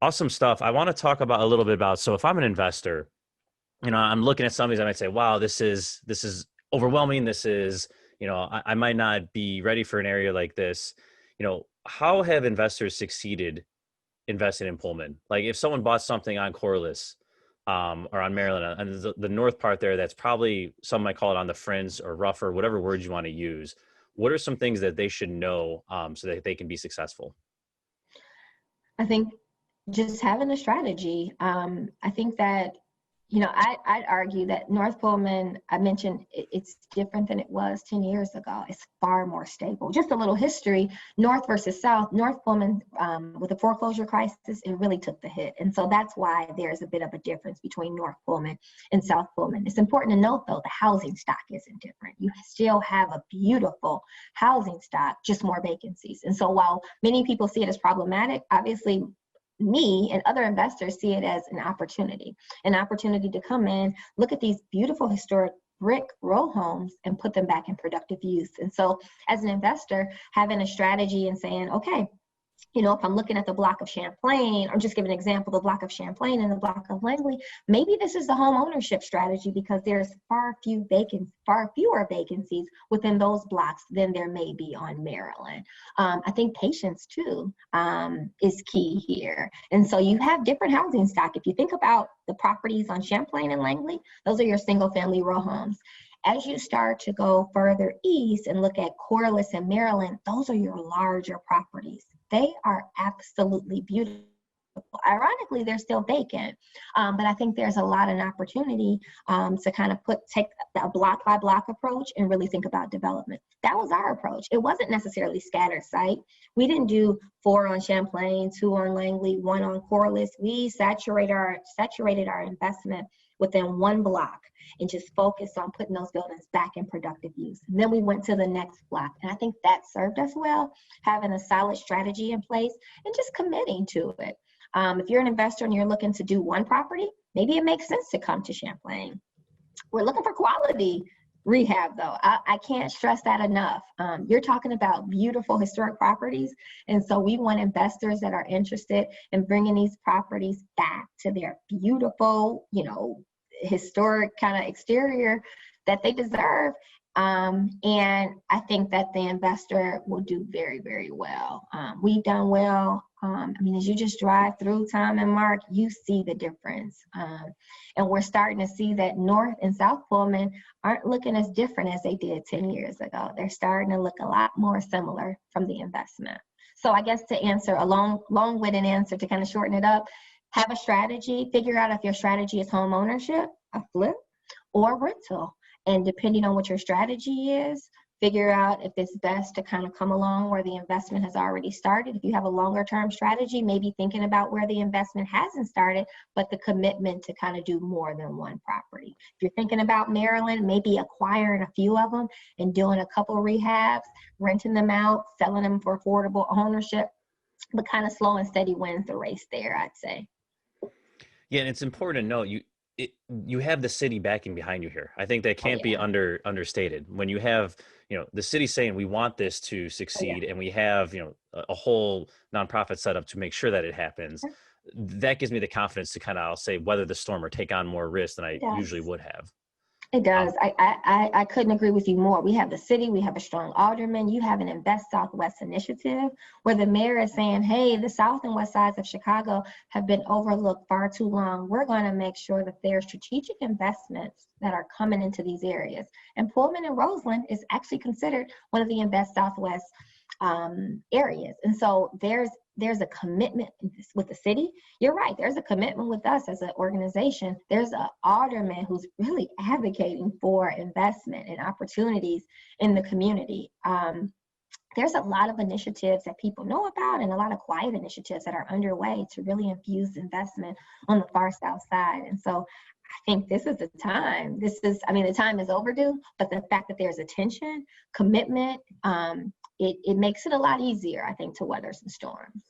Awesome stuff. I want to talk about a little bit about, so if I'm an investor, I'm looking at some of these, I might say, wow, this is overwhelming. This is, I might not be ready for an area like this. How have investors succeeded investing in Pullman? Like if someone bought something on Corliss, or on Maryland, and the north part there, that's probably, some might call it on the fringe or rougher, whatever words you want to use. What are some things that they should know, so that they can be successful? I think just having a strategy. I think that, I'd argue that North Pullman, I mentioned it's different than it was 10 years ago. It's far more stable. Just a little history, North versus South. North Pullman, with the foreclosure crisis, it really took the hit. And so that's why there's a bit of a difference between North Pullman and South Pullman. It's important to note, though, the housing stock isn't different. You still have a beautiful housing stock, just more vacancies. And so while many people see it as problematic, obviously, me and other investors see it as an opportunity to come in, look at these beautiful historic brick row homes and put them back in productive use. And so as an investor, having a strategy and saying, okay, if I'm looking at the block of Champlain, or just give an example, the block of Champlain and the block of Langley, maybe this is the home ownership strategy because there's far fewer vacancies within those blocks than there may be on Maryland. I think patience too is key here. And so you have different housing stock. If you think about the properties on Champlain and Langley, those are your single family row homes. As you start to go further east and look at Corliss and Maryland, those are your larger properties. They are absolutely beautiful. Ironically, they're still vacant, but I think there's a lot of opportunity to kind of take a block by block approach and really think about development. That was our approach. It wasn't necessarily scattered site. We didn't do 4 on Champlain, 2 on Langley, 1 on Corliss. We saturated our investment within one block and just focused on putting those buildings back in productive use. And then we went to the next block. And I think that served us well, having a solid strategy in place and just committing to it. If you're an investor and you're looking to do one property, maybe it makes sense to come to Champlain. We're looking for quality rehab, though. I can't stress that enough. You're talking about beautiful historic properties. And so we want investors that are interested in bringing these properties back to their beautiful, historic kind of exterior that they deserve. And I think that the investor will do very, very well. We've done well. As you just drive through Tom and Mark, you see the difference. And we're starting to see that North and South Pullman aren't looking as different as they did 10 years ago. They're starting to look a lot more similar from the investment. So I guess to answer a long-winded answer, to kind of shorten it up, have a strategy, figure out if your strategy is home ownership, a flip, or rental. And depending on what your strategy is, figure out if it's best to kind of come along where the investment has already started. If you have a longer term strategy, maybe thinking about where the investment hasn't started, but the commitment to kind of do more than one property. If you're thinking about Maryland, maybe acquiring a few of them and doing a couple rehabs, renting them out, selling them for affordable ownership, but kind of slow and steady wins the race there, I'd say. Yeah, and it's important to note, you have the city backing behind you here. I think that can't be understated. When you have, the city saying we want this to succeed, and we have, a whole nonprofit set up to make sure that it happens, that gives me the confidence to kind of, I'll say, weather the storm or take on more risk than I usually would have. It does. I couldn't agree with you more. We have the city, we have a strong alderman, you have an Invest Southwest initiative where the mayor is saying, hey, the south and west sides of Chicago have been overlooked far too long. We're going to make sure that there are strategic investments that are coming into these areas. And Pullman and Roseland is actually considered one of the Invest Southwest areas. And so there's a commitment with the city. You're right. There's a commitment with us as an organization. There's an alderman who's really advocating for investment and opportunities in the community. There's a lot of initiatives that people know about and a lot of quiet initiatives that are underway to really infuse investment on the far south side. And so I think this is the time. The time is overdue, but the fact that there's attention, commitment, it makes it a lot easier, I think, to weather some storms.